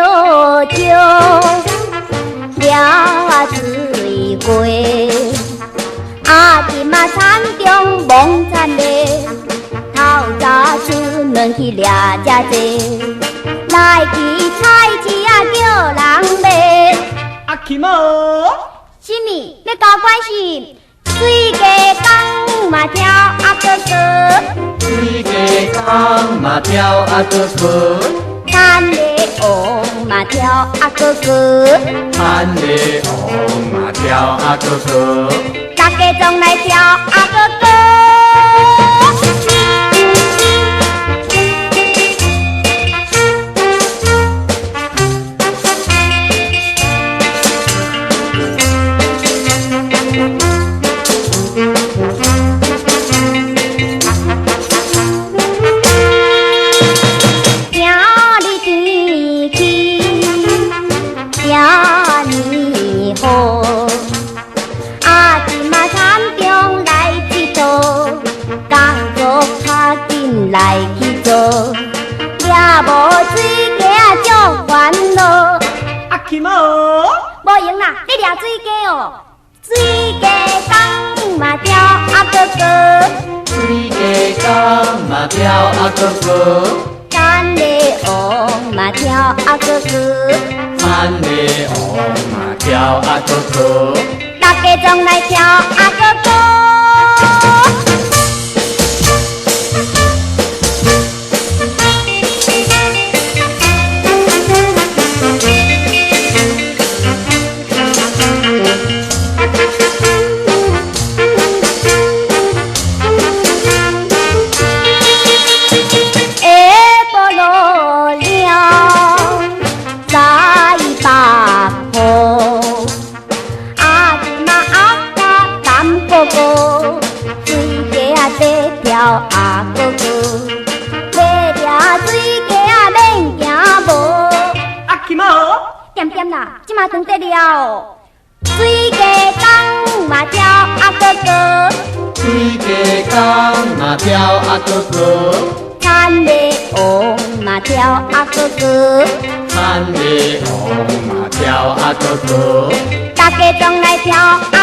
石了水过，今仔田中忙产嘞，透早出门去掠遮济，来去菜市叫人卖。阿琴某，什么？要搞关系？水鸡公嘛跳阿哥哥，水鸡公嘛跳阿哥哥，牵的王嘛跳阿哥哥，牵的王嘛跳阿哥哥，大家总来跳阿哥哥。来去做，也无水鸡足烦恼。阿琴某，无用啦，你掠水鸡哦。水鸡公嘛跳阿哥哥，水鸡公嘛跳阿哥哥，牵的王嘛跳阿哥哥，牵的王嘛跳阿哥哥，大家总来跳阿哥哥。阿哥哥，要掠水鸡免惊无。阿琴某，点点啦，即马长得了。水鸡公嘛跳阿哥哥，水鸡公嘛跳阿哥哥，牵的王嘛跳阿哥哥，牵的王嘛跳阿哥哥，大家总来跳阿